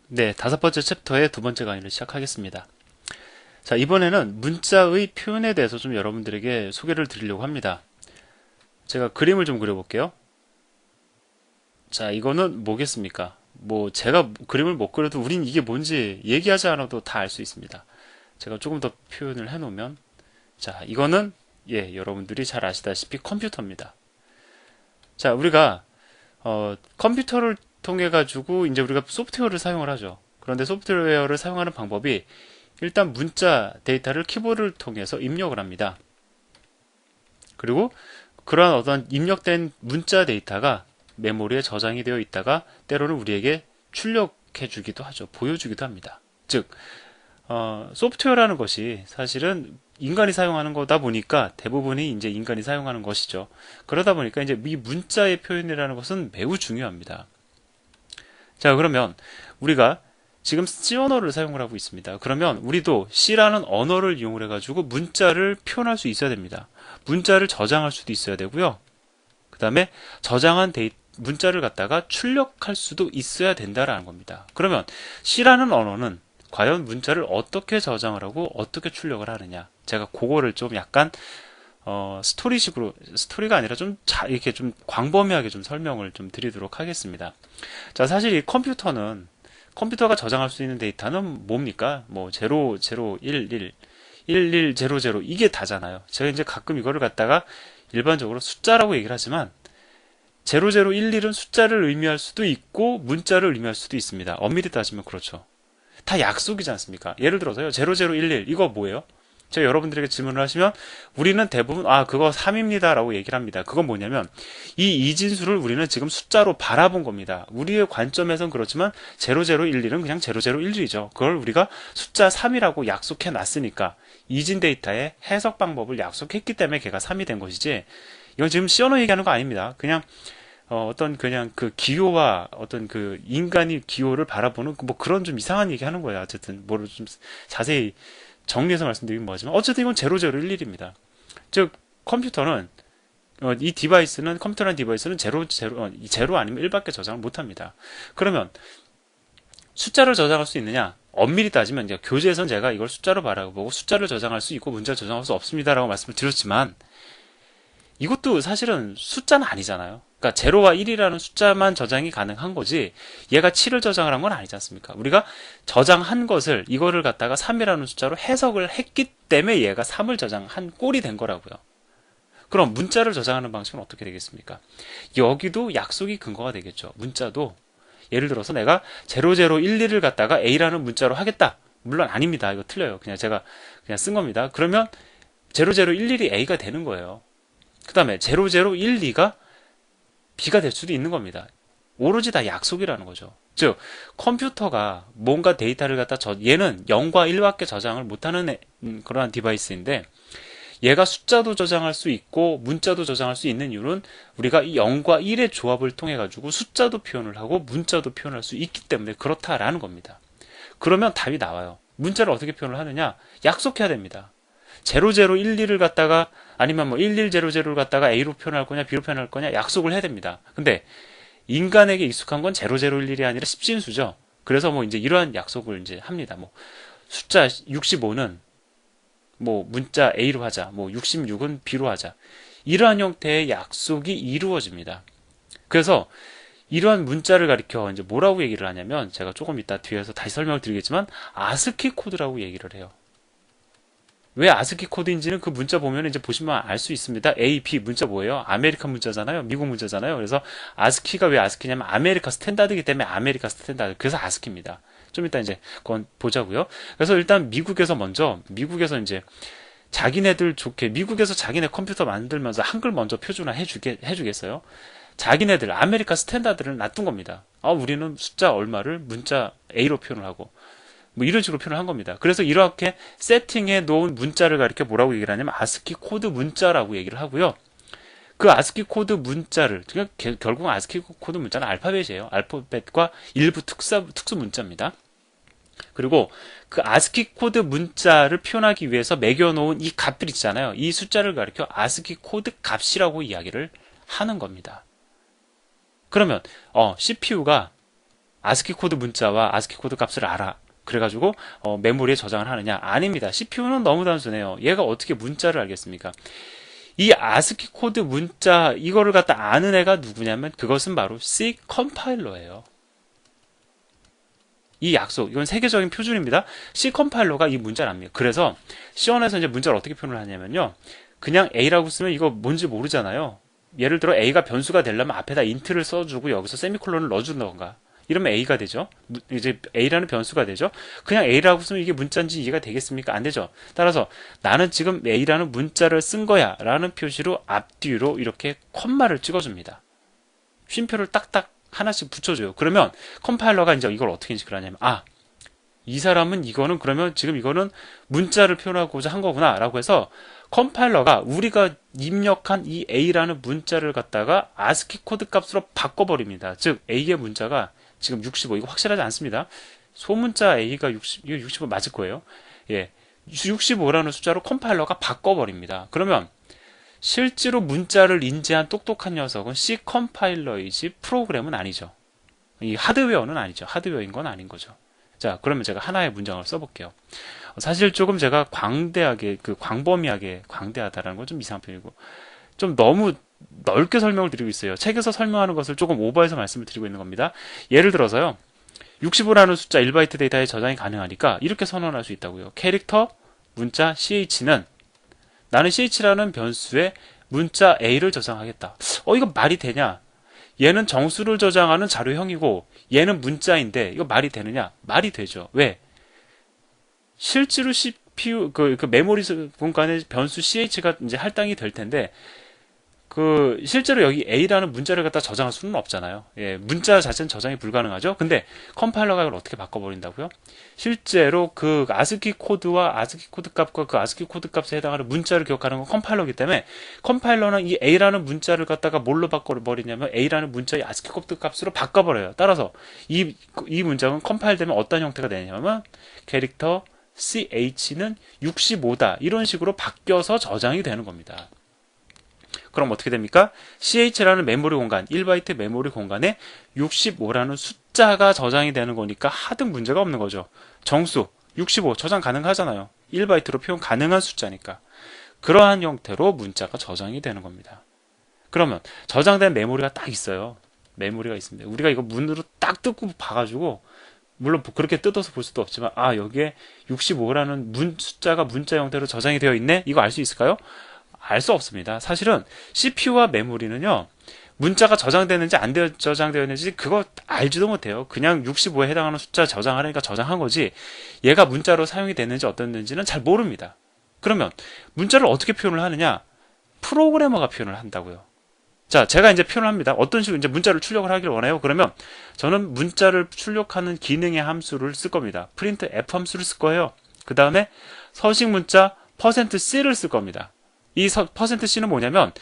네, 다섯 번째 챕터의 두 번째 강의를 시작하겠습니다. 자, 이번에는 문자의 표현에 대해서 좀 여러분들에게 소개를 드리려고 합니다. 제가 그림을 좀 그려볼게요. 자, 이거는 뭐겠습니까? 뭐, 제가 그림을 못 그려도 우린 이게 뭔지 얘기하지 않아도 다 알 수 있습니다. 제가 조금 더 표현을 해놓으면, 자, 이거는, 여러분들이 잘 아시다시피 컴퓨터입니다. 자, 우리가, 컴퓨터를 통해 가지고 이제 우리가 소프트웨어를 사용을 하죠. 그런데 소프트웨어를 사용하는 방법이 일단 문자 데이터를 키보드를 통해서 입력을 합니다. 그리고 그러한 어떤 입력된 문자 데이터가 메모리에 저장이 되어 있다가 때로는 우리에게 출력해 주기도 하죠. 보여주기도 합니다. 즉, 소프트웨어라는 것이 사실은 인간이 사용하는 거다 보니까 대부분이 이제 인간이 사용하는 것이죠. 그러다 보니까 이제 이 문자의 표현이라는 것은 매우 중요합니다. 자, 그러면 우리가 지금 C 언어를 사용을 하고 있습니다. 그러면 우리도 C라는 언어를 이용을 해가지고 문자를 표현할 수 있어야 됩니다. 문자를 저장할 수도 있어야 되고요. 그 다음에 저장한 문자를 갖다가 출력할 수도 있어야 된다라는 겁니다. 그러면 C라는 언어는 과연 문자를 어떻게 저장을 하고 어떻게 출력을 하느냐. 제가 그거를 좀 약간 스토리가 아니라 좀 이렇게 좀 광범위하게 좀 설명을 좀 드리도록 하겠습니다. 자, 사실 이 컴퓨터가 저장할 수 있는 데이터는 뭡니까? 뭐, 0, 0, 1, 1, 1, 1, 0, 0, 이게 다잖아요. 제가 이제 가끔 이거를 갖다가 일반적으로 숫자라고 얘기를 하지만, 0, 0, 1, 1은 숫자를 의미할 수도 있고, 문자를 의미할 수도 있습니다. 엄밀히 따지면 그렇죠. 다 약속이지 않습니까? 예를 들어서요, 0, 0, 1, 1, 이거 뭐예요? 제가 여러분들에게 질문을 하시면 우리는 대부분 그거 3입니다 라고 얘기를 합니다. 그건 뭐냐면 이 이진수를 우리는 지금 숫자로 바라본 겁니다. 우리의 관점에선 그렇지만 0011은 그냥 0011이죠. 그걸 우리가 숫자 3이라고 약속해 놨으니까 이진 데이터의 해석 방법을 약속했기 때문에 걔가 3이 된 것이지, 이건 지금 C 언어 얘기하는 거 아닙니다. 그냥 어떤 그냥 그 기호와 어떤 그 인간이 기호를 바라보는 뭐 그런 좀 이상한 얘기 하는 거예요. 어쨌든 뭐를 좀 자세히 정리해서 말씀드리긴 뭐하지만 어쨌든 이건 0011입니다. 즉 컴퓨터는 이 디바이스는 컴퓨터라는 디바이스는 0 아니면 1밖에 저장을 못합니다. 그러면 숫자를 저장할 수 있느냐? 엄밀히 따지면 이제 교재에선 제가 이걸 숫자로 바라보고 숫자를 저장할 수 있고 문자를 저장할 수 없습니다라고 말씀을 드렸지만 이것도 사실은 숫자는 아니잖아요. 그러니까 0와 1이라는 숫자만 저장이 가능한 거지 얘가 7을 저장을 한 건 아니지 않습니까? 우리가 저장한 것을 이거를 갖다가 3이라는 숫자로 해석을 했기 때문에 얘가 3을 저장한 꼴이 된 거라고요. 그럼 문자를 저장하는 방식은 어떻게 되겠습니까? 여기도 약속이 근거가 되겠죠. 문자도 예를 들어서 내가 0011을 갖다가 A라는 문자로 하겠다. 물론 아닙니다. 이거 틀려요. 그냥 제가 그냥 쓴 겁니다. 그러면 0011이 A가 되는 거예요. 그 다음에 0012가 B가 될 수도 있는 겁니다. 오로지 다 약속이라는 거죠. 즉 컴퓨터가 뭔가 데이터를 갖다 얘는 0과 1밖에 저장을 못하는 그러한 디바이스인데 얘가 숫자도 저장할 수 있고 문자도 저장할 수 있는 이유는 우리가 이 0과 1의 조합을 통해 가지고 숫자도 표현을 하고 문자도 표현할 수 있기 때문에 그렇다라는 겁니다. 그러면 답이 나와요. 문자를 어떻게 표현을 하느냐? 약속해야 됩니다. 0012를 갖다가 아니면 뭐 1100를 갖다가 A로 표현할 거냐 B로 표현할 거냐 약속을 해야 됩니다. 근데 인간에게 익숙한 건 0011이 아니라 10진수죠. 그래서 뭐 이제 이러한 약속을 이제 합니다. 뭐 숫자 65는 뭐 문자 A로 하자. 뭐 66은 B로 하자. 이러한 형태의 약속이 이루어집니다. 그래서 이러한 문자를 가리켜 이제 뭐라고 얘기를 하냐면 제가 조금 이따 뒤에서 다시 설명을 드리겠지만 아스키 코드라고 얘기를 해요. 왜 아스키 코드인지는 그 문자 보면 이제 보시면 알 수 있습니다. A, B 문자 뭐예요? 아메리칸 문자잖아요. 미국 문자잖아요. 그래서 아스키가 왜 아스키냐면 아메리카 스탠다드이기 때문에 아메리카 스탠다드. 그래서 아스키입니다. 좀 이따 이제 그건 보자고요. 그래서 일단 미국에서 이제 자기네들 좋게 미국에서 자기네 컴퓨터 만들면서 한글 먼저 표준화 해주겠어요. 자기네들 아메리카 스탠다드를 놔둔 겁니다. 우리는 숫자 얼마를 문자 A로 표현을 하고 뭐 이런 식으로 표현을 한 겁니다. 그래서 이렇게 세팅해 놓은 문자를 가리켜 뭐라고 얘기를 하냐면 아스키 코드 문자라고 얘기를 하고요. 그 아스키 코드 문자를 결국 아스키 코드 문자는 알파벳이에요. 알파벳과 일부 특수 문자입니다. 그리고 그 아스키 코드 문자를 표현하기 위해서 매겨놓은 이 값들 있잖아요. 이 숫자를 가리켜 아스키 코드 값이라고 이야기를 하는 겁니다. 그러면 CPU가 아스키 코드 문자와 아스키 코드 값을 알아. 그래가지고 메모리에 저장을 하느냐? 아닙니다. CPU는 너무 단순해요. 얘가 어떻게 문자를 알겠습니까? 이 아스키 코드 문자 이거를 갖다 아는 애가 누구냐면 그것은 바로 C 컴파일러예요. 이 약속, 이건 세계적인 표준입니다. C 컴파일러가 이 문자를 압니다. 그래서 C1에서 이제 문자를 어떻게 표현을 하냐면요. 그냥 A라고 쓰면 이거 뭔지 모르잖아요. 예를 들어 A가 변수가 되려면 앞에다 인트를 써주고 여기서 세미콜론을 넣어준다던가. 이러면 A가 되죠. 이제 A라는 변수가 되죠. 그냥 A라고 쓰면 이게 문자인지 이해가 되겠습니까? 안 되죠. 따라서 나는 지금 A라는 문자를 쓴 거야 라는 표시로 앞뒤로 이렇게 콤마를 찍어줍니다. 쉼표를 딱딱 하나씩 붙여줘요. 그러면 컴파일러가 이제 이걸 어떻게 인식을 하냐면 이 사람은 이거는 그러면 지금 이거는 문자를 표현하고자 한 거구나 라고 해서 컴파일러가 우리가 입력한 이 A라는 문자를 갖다가 아스키 코드 값으로 바꿔버립니다. 즉 A의 문자가 지금 65 이거 확실하지 않습니다. 소문자 A가 65 맞을 거예요. 예, 65라는 숫자로 컴파일러가 바꿔버립니다. 그러면 실제로 문자를 인지한 똑똑한 녀석은 C 컴파일러이지 프로그램은 아니죠. 이 하드웨어는 아니죠. 하드웨어인 건 아닌 거죠. 자, 그러면 제가 하나의 문장을 써볼게요. 사실 조금 제가 광대하게, 광범위하게, 광대하다라는 건 좀 이상한 표현이고, 좀 너무 넓게 설명을 드리고 있어요. 책에서 설명하는 것을 조금 오버해서 말씀을 드리고 있는 겁니다. 예를 들어서요, 65라는 숫자 1바이트 데이터에 저장이 가능하니까 이렇게 선언할 수 있다고요. 캐릭터, 문자, ch는 나는 ch라는 변수에 문자 a를 저장하겠다. 이거 말이 되냐? 얘는 정수를 저장하는 자료형이고 얘는 문자인데 이거 말이 되느냐? 말이 되죠. 왜? 실제로 CPU 그 메모리 공간에 변수 ch가 이제 할당이 될 텐데 실제로 여기 A라는 문자를 갖다 저장할 수는 없잖아요. 예, 문자 자체는 저장이 불가능하죠. 근데 컴파일러가 이걸 어떻게 바꿔버린다고요? 실제로 그 아스키 코드와 아스키 코드 값과 그 아스키 코드 값에 해당하는 문자를 기억하는 건 컴파일러이기 때문에 컴파일러는 이 A라는 문자를 갖다가 뭘로 바꿔버리냐면 A라는 문자의 아스키 코드 값으로 바꿔버려요. 따라서 이 문장은 컴파일되면 어떤 형태가 되냐면 캐릭터 CH는 65다. 이런 식으로 바뀌어서 저장이 되는 겁니다. 그럼 어떻게 됩니까? ch라는 메모리 공간, 1바이트 메모리 공간에 65라는 숫자가 저장이 되는 거니까 하등 문제가 없는 거죠. 정수, 65 저장 가능하잖아요. 1바이트로 표현 가능한 숫자니까. 그러한 형태로 문자가 저장이 되는 겁니다. 그러면 저장된 메모리가 딱 있어요. 메모리가 있습니다. 우리가 이거 문으로 딱 뜯고 봐가지고 물론 그렇게 뜯어서 볼 수도 없지만 여기에 65라는 숫자가 문자 형태로 저장이 되어 있네? 이거 알 수 있을까요? 알 수 없습니다. 사실은 CPU와 메모리는요. 문자가 저장되는지 안 저장되어 있는지 그거 알지도 못해요. 그냥 65에 해당하는 숫자 저장하려니까 저장한 거지 얘가 문자로 사용이 됐는지 어떻는지는 잘 모릅니다. 그러면 문자를 어떻게 표현을 하느냐? 프로그래머가 표현을 한다고요. 자, 제가 이제 표현을 합니다. 어떤 식으로 이제 문자를 출력을 하길 원해요. 그러면 저는 문자를 출력하는 기능의 함수를 쓸 겁니다. 프린트 F 함수를 쓸 거예요. 그 다음에 서식 문자 %C를 쓸 겁니다. 이 %C는 뭐냐면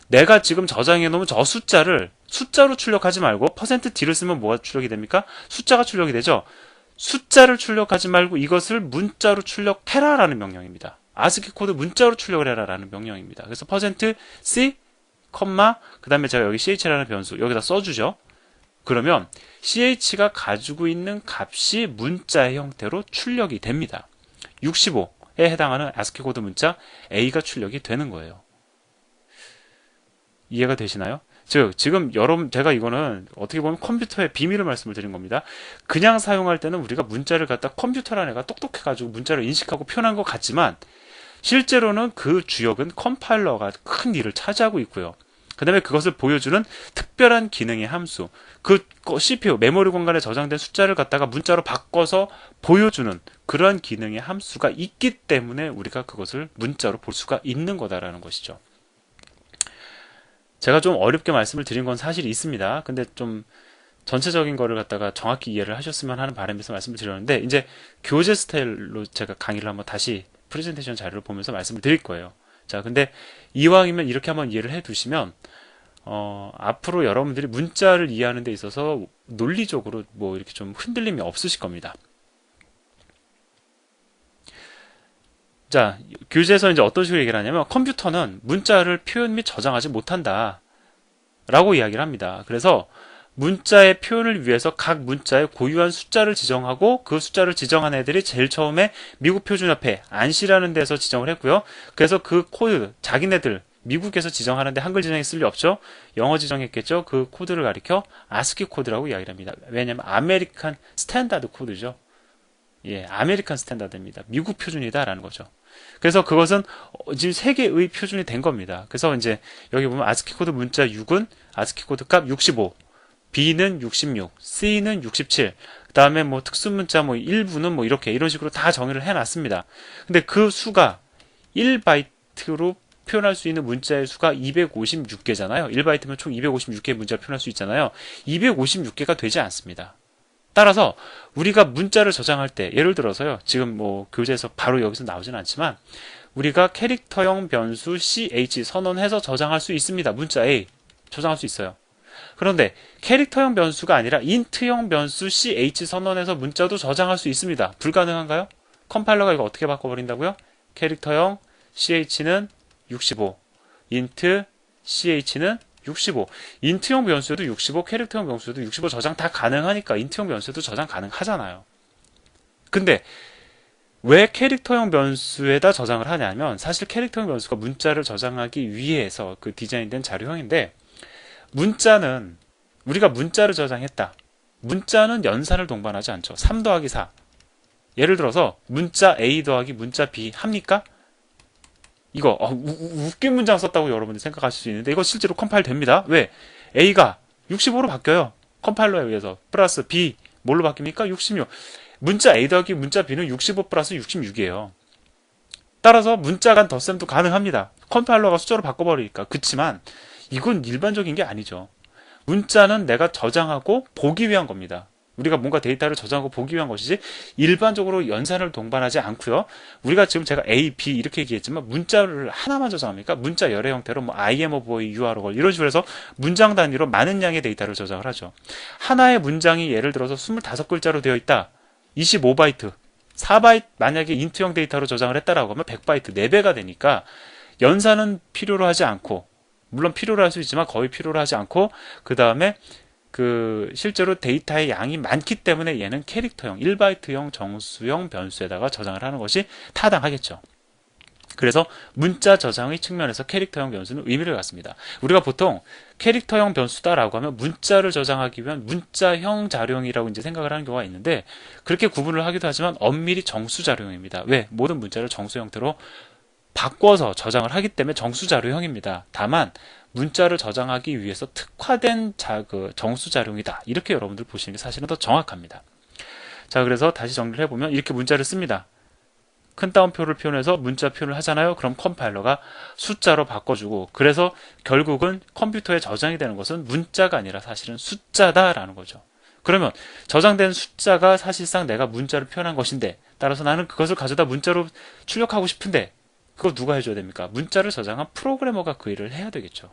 내가 지금 저장해 놓은 저 숫자를 숫자로 출력하지 말고 %D를 쓰면 뭐가 출력이 됩니까? 숫자가 출력이 되죠. 숫자를 출력하지 말고 이것을 문자로 출력해라 라는 명령입니다. 아스키 코드 문자로 출력을 해라 라는 명령입니다. 그래서 %C, 그 다음에 제가 여기 ch라는 변수 여기다 써주죠. 그러면 ch가 가지고 있는 값이 문자의 형태로 출력이 됩니다. 65에 해당하는 아스키 코드 문자 A가 출력이 되는 거예요. 이해가 되시나요? 즉 지금 여러분 제가 이거는 어떻게 보면 컴퓨터의 비밀을 말씀을 드린 겁니다. 그냥 사용할 때는 우리가 문자를 갖다 컴퓨터라는 애가 똑똑해가지고 문자를 인식하고 표현한 것 같지만 실제로는 그 주역은 컴파일러가 큰 일을 차지하고 있고요. 그 다음에 그것을 보여주는 특별한 기능의 함수, 그 CPU, 메모리 공간에 저장된 숫자를 갖다가 문자로 바꿔서 보여주는 그러한 기능의 함수가 있기 때문에 우리가 그것을 문자로 볼 수가 있는 거다라는 것이죠. 제가 좀 어렵게 말씀을 드린 건 사실이 있습니다. 근데 좀 전체적인 거를 갖다가 정확히 이해를 하셨으면 하는 바람에서 말씀을 드렸는데 이제 교재 스타일로 제가 강의를 한번 다시 프레젠테이션 자료를 보면서 말씀을 드릴 거예요. 자, 근데 이왕이면 이렇게 한번 이해를 해 두시면 앞으로 여러분들이 문자를 이해하는 데 있어서 논리적으로 뭐 이렇게 좀 흔들림이 없으실 겁니다. 자, 교재에서 이제 어떤 식으로 얘기를 하냐면 컴퓨터는 문자를 표현 및 저장하지 못한다 라고 이야기를 합니다. 그래서 문자의 표현을 위해서 각 문자에 고유한 숫자를 지정하고 그 숫자를 지정한 애들이 제일 처음에 미국 표준협회 안시라는 데서 지정을 했고요. 그래서 그 코드 자기네들 미국에서 지정하는데 한글 지정이 쓸 리 없죠. 영어 지정했겠죠. 그 코드를 가리켜 아스키 코드라고 이야기를 합니다. 왜냐하면 아메리칸 스탠다드 코드죠. 예, 아메리칸 스탠다드입니다. 미국 표준이다라는 거죠. 그래서 그것은 지금 세계의 표준이 된 겁니다. 그래서 이제 여기 보면 아스키 코드 문자 6은 아스키 코드 값 65, B는 66, C는 67, 그 다음에 뭐 특수문자 뭐 일부는 뭐 이렇게 이런 식으로 다 정의를 해놨습니다. 근데 그 수가 1바이트로 표현할 수 있는 문자의 수가 256개잖아요. 1바이트면 총 256개의 문자를 표현할 수 있잖아요. 256개가 되지 않습니다. 따라서 우리가 문자를 저장할 때 예를 들어서요. 지금 뭐 교재에서 바로 여기서 나오진 않지만 우리가 캐릭터형 변수 ch 선언해서 저장할 수 있습니다. 문자 A 저장할 수 있어요. 그런데 캐릭터형 변수가 아니라 인트형 변수 ch 선언해서 문자도 저장할 수 있습니다. 불가능한가요? 컴파일러가 이거 어떻게 바꿔버린다고요? 캐릭터형 ch는 65, int ch는 65. 인트형 변수에도 65, 캐릭터형 변수에도 65 저장 다 가능하니까 인트형 변수에도 저장 가능하잖아요. 근데 왜 캐릭터형 변수에다 저장을 하냐면 사실 캐릭터형 변수가 문자를 저장하기 위해서 그 디자인된 자료형인데 문자는 우리가 문자를 저장했다. 문자는 연산을 동반하지 않죠. 3 더하기 4. 예를 들어서 문자 A 더하기 문자 B 합니까? 이거 웃긴 문장 썼다고 여러분들이 생각하실 수 있는데 이거 실제로 컴파일 됩니다. 왜? A가 65로 바뀌어요. 컴파일러에 의해서. 플러스 B 뭘로 바뀝니까? 66. 문자 A 더하기 문자 B는 65 플러스 66이에요. 따라서 문자간 덧셈도 가능합니다. 컴파일러가 숫자로 바꿔버리니까. 그치만 이건 일반적인 게 아니죠. 문자는 내가 저장하고 보기 위한 겁니다. 우리가 뭔가 데이터를 저장하고 보기 위한 것이지 일반적으로 연산을 동반하지 않고요. 우리가 지금 제가 A, B 이렇게 얘기했지만 문자를 하나만 저장합니까? 문자 열의 형태로 뭐 I am a boy, you are a girl 이런 식으로 해서 문장 단위로 많은 양의 데이터를 저장을 하죠. 하나의 문장이 예를 들어서 25글자로 되어 있다. 25바이트, 4바이트 만약에 인트형 데이터로 저장을 했다라고 하면 100바이트, 4배가 되니까 연산은 필요로 하지 않고 물론 필요로 할 수 있지만 거의 필요로 하지 않고 그 다음에 실제로 데이터의 양이 많기 때문에 얘는 캐릭터형, 1바이트형 정수형 변수에다가 저장을 하는 것이 타당하겠죠. 그래서 문자 저장의 측면에서 캐릭터형 변수는 의미를 갖습니다. 우리가 보통 캐릭터형 변수다라고 하면 문자를 저장하기 위한 문자형 자료형이라고 이제 생각을 하는 경우가 있는데 그렇게 구분을 하기도 하지만 엄밀히 정수 자료형입니다. 왜? 모든 문자를 정수 형태로 바꿔서 저장을 하기 때문에 정수 자료형입니다. 다만 문자를 저장하기 위해서 특화된 정수 자료형이다. 이렇게 여러분들 보시는 게 사실은 더 정확합니다. 자, 그래서 다시 정리를 해보면 이렇게 문자를 씁니다. 큰 따옴표를 표현해서 문자 표현을 하잖아요. 그럼 컴파일러가 숫자로 바꿔주고 그래서 결국은 컴퓨터에 저장이 되는 것은 문자가 아니라 사실은 숫자다라는 거죠. 그러면 저장된 숫자가 사실상 내가 문자를 표현한 것인데 따라서 나는 그것을 가져다 문자로 출력하고 싶은데 그거 누가 해줘야 됩니까? 문자를 저장한 프로그래머가 그 일을 해야 되겠죠.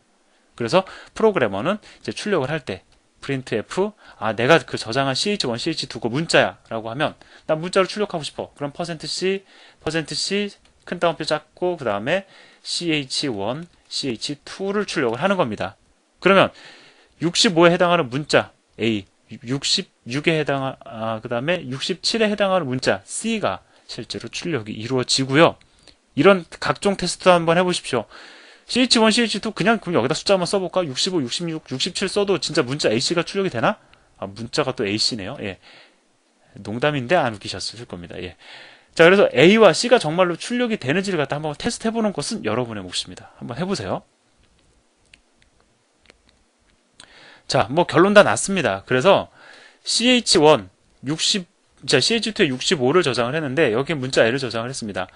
그래서 프로그래머는 이제 출력을 할 때 printf 내가 그 저장한 ch1, ch2가 문자야 라고 하면 나 문자로 출력하고 싶어. 그럼 %c 큰 따옴표 작고 그 다음에 ch1, ch2를 출력을 하는 겁니다. 그러면 65에 해당하는 문자 A, 66에 그 다음에 67에 해당하는 문자 C가 실제로 출력이 이루어지고요. 이런 각종 테스트 한번 해보십시오. CH1, CH2 그럼 여기다 숫자 한번 써볼까? 65, 66, 67 써도 진짜 문자 A씨가 출력이 되나? 문자가 또 A씨네요. 예. 농담인데 안 웃기셨을 겁니다. 예. 자, 그래서 A와 C가 정말로 출력이 되는지를 갖다 한번 테스트 해보는 것은 여러분의 몫입니다. 한번 해보세요. 자, 뭐 결론 다 났습니다. 그래서 CH1, CH2에 65를 저장을 했는데 여기에 문자 L을 저장을 했습니다.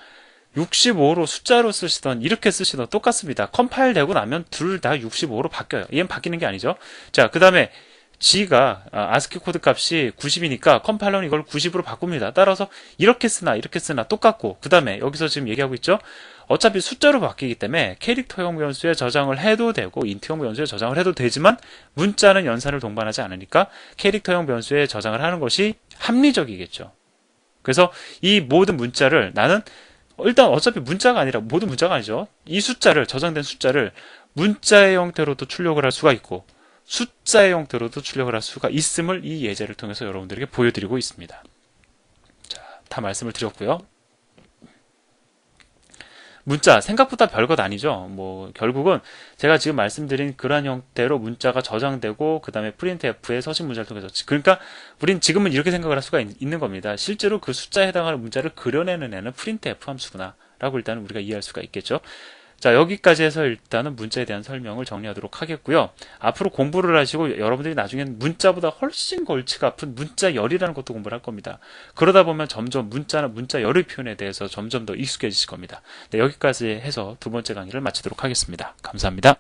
65로 숫자로 쓰시던 이렇게 쓰시던 똑같습니다. 컴파일 되고 나면 둘 다 65로 바뀌어요. 얘는 바뀌는 게 아니죠. 자, 그 다음에 G가 아스키 코드 값이 90이니까 컴파일러는 이걸 90으로 바꿉니다. 따라서 이렇게 쓰나 똑같고 그 다음에 여기서 지금 얘기하고 있죠. 어차피 숫자로 바뀌기 때문에 캐릭터형 변수에 저장을 해도 되고 인트형 변수에 저장을 해도 되지만 문자는 연산을 동반하지 않으니까 캐릭터형 변수에 저장을 하는 것이 합리적이겠죠. 그래서 이 모든 문자를 나는 일단 어차피 문자가 아니라 모든 문자가 아니죠. 이 숫자를 저장된 숫자를 문자의 형태로도 출력을 할 수가 있고 숫자의 형태로도 출력을 할 수가 있음을 이 예제를 통해서 여러분들에게 보여드리고 있습니다. 자, 다 말씀을 드렸고요. 문자 생각보다 별것 아니죠. 뭐 결국은 제가 지금 말씀드린 그러한 형태로 문자가 저장되고 그 다음에 printf의 서식 문자를 통해서, 그러니까 우린 지금은 이렇게 생각을 할 수가 있는 겁니다. 실제로 그 숫자에 해당하는 문자를 그려내는 애는 printf 함수구나 라고 일단은 우리가 이해할 수가 있겠죠. 자, 여기까지 해서 일단은 문자에 대한 설명을 정리하도록 하겠고요. 앞으로 공부를 하시고 여러분들이 나중에는 문자보다 훨씬 골치가 아픈 문자열이라는 것도 공부를 할 겁니다. 그러다 보면 점점 문자나 문자열의 표현에 대해서 점점 더 익숙해지실 겁니다. 네, 여기까지 해서 두 번째 강의를 마치도록 하겠습니다. 감사합니다.